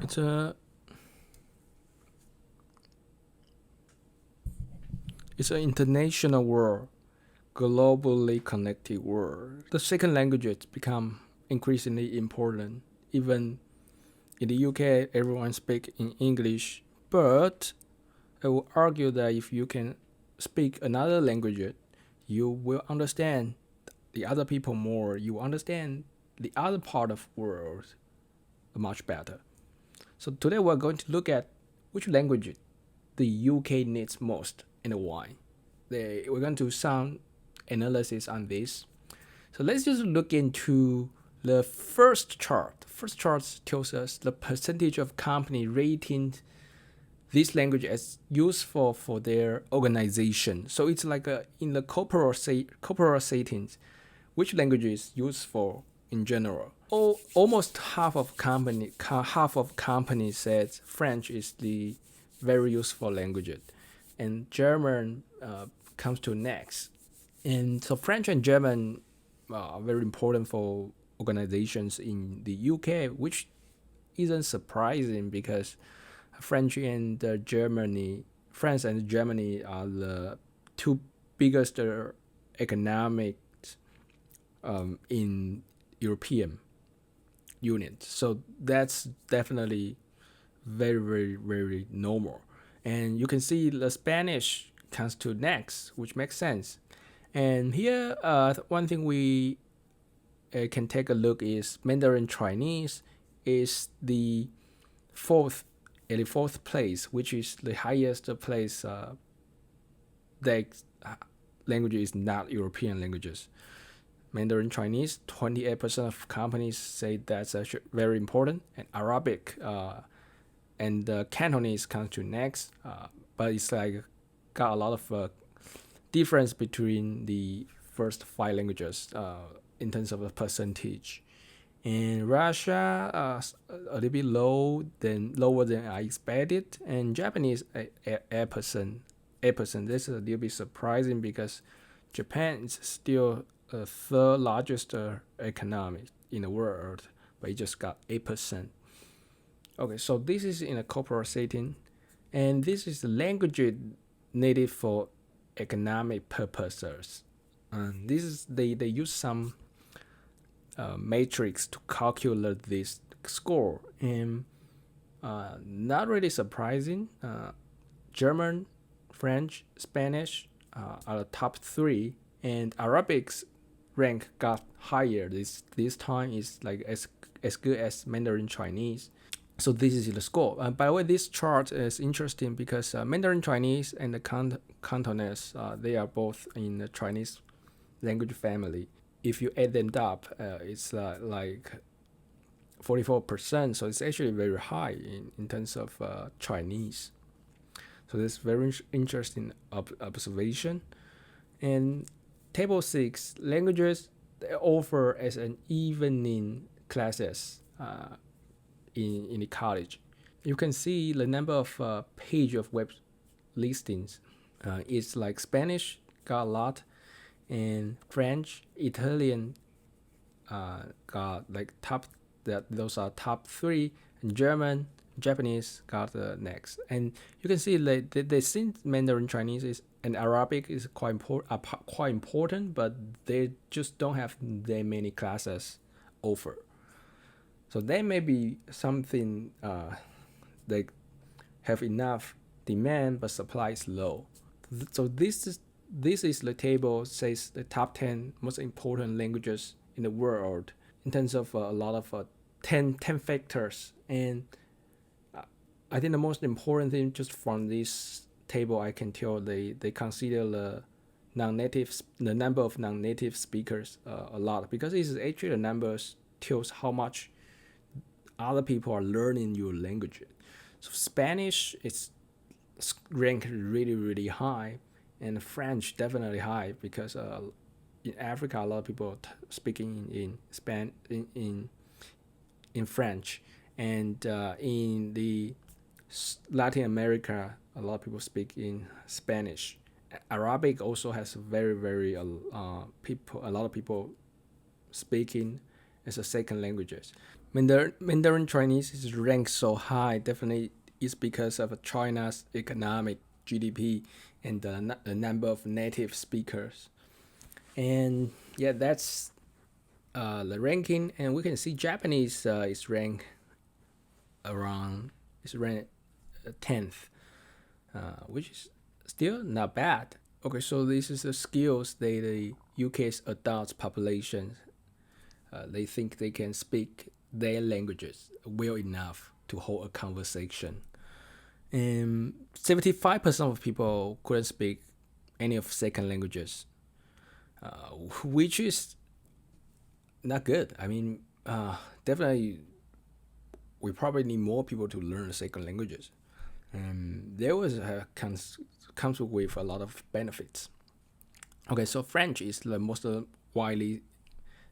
It's a it's an international world, globally connected world. The second languages become increasingly important. Even in the UK, everyone speaks in English, but I will argue that if you can speak another language, you will understand the other people more. You understand the other part of the world much better. So today we're going to look at which language the UK needs most and why. We're going to do some analysis on this. So let's just look into the first chart. The first chart tells us the percentage of company rating this language as useful for their organization. So it's like in the corporate settings, which language is useful in general. Almost half of companies says French is the very useful language, and German comes to next. And so French and German are very important for organizations in the UK, which isn't surprising because France and Germany are the two biggest economic in European Union. So that's definitely very, very, very normal. And you can see the Spanish comes to next, which makes sense. And here, one thing we can take a look is Mandarin Chinese is the fourth place, which is the highest place that language is not European languages. Mandarin Chinese, 28% of companies say that's very important, and Arabic and Cantonese comes to next, but it's like got a lot of difference between the first five languages in terms of the percentage. And Russia a little bit lower than I expected, and Japanese 8%. 8%. This is a little bit surprising because Japan is still the third largest economy in the world, but it just got 8%. Okay, so this is in a corporate setting, and this is the language needed for economic purposes. And this is they use some matrix to calculate this score, and not really surprising. German, French, Spanish are the top three, and Arabic's rank got higher. This time is like as good as Mandarin Chinese. So this is the score. By the way, this chart is interesting because Mandarin Chinese and the Cantonese, they are both in the Chinese language family. If you add them up, it's like 44%. So it's actually very high in terms of Chinese. So this is very interesting observation. And table 6, languages they offer as an evening classes in the college. You can see the number of page of web listings. It's like Spanish got a lot, and French, Italian got like those are top 3, and German, Japanese got the next. And you can see they since Mandarin Chinese is and Arabic is quite important, but they just don't have that many classes offered. So there may be something they have enough demand but supply is low. So this is the table says the top 10 most important languages in the world in terms of a lot of 10 factors. And I think the most important thing just from this table I can tell they consider the number of non-native speakers a lot, because this is actually the numbers tells how much other people are learning your language. So Spanish is ranked really, really high, and French definitely high because in Africa a lot of people speaking in French, and in the Latin America a lot of people speak in Spanish. Arabic also has very, very a lot of people speaking as a second languages. Mandarin Chinese is ranked so high. Definitely is because of China's economic GDP and the number of native speakers. And yeah, that's the ranking. And we can see Japanese is ranked 10th, which is still not bad. Okay, so this is the skills that the UK's adult population they think they can speak their languages well enough to hold a conversation. And 75% of people couldn't speak any of second languages, which is not good. I mean, definitely, we probably need more people to learn second languages. There was comes with a lot of benefits. Okay, so French is the most widely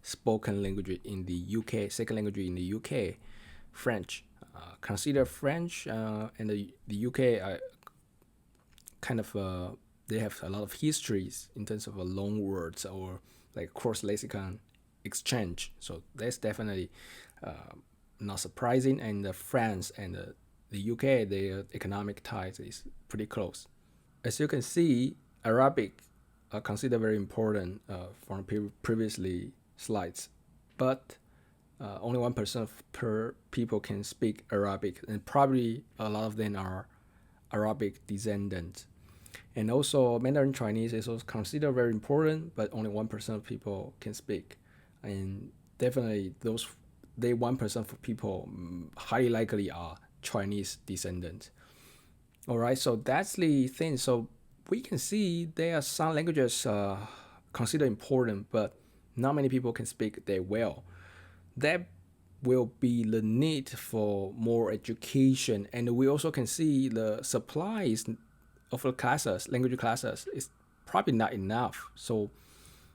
spoken language in the UK, second language in the UK, French. Consider French and the UK are kind of they have a lot of histories in terms of loan words or like cross lexicon exchange. So that's definitely not surprising. And France and the UK, their economic ties is pretty close. As you can see, Arabic are considered very important from previously slides, but only 1% per people can speak Arabic, and probably a lot of them are Arabic descendants. And also Mandarin Chinese is also considered very important, but only 1% of people can speak. And definitely those 1% of people highly likely are Chinese descendants. All right, so that's the thing. So we can see there are some languages considered important, but not many people can speak that well. That will be the need for more education, and we also can see the supplies of the classes, language classes, is probably not enough. So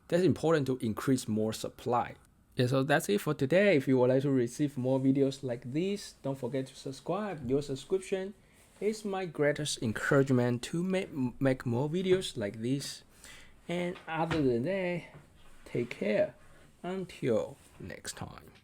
that's important to increase more supply. Yeah, so that's it for today. If you would like to receive more videos like this, don't forget to subscribe. Your subscription is my greatest encouragement to make more videos like this. And other than that, take care. Until next time.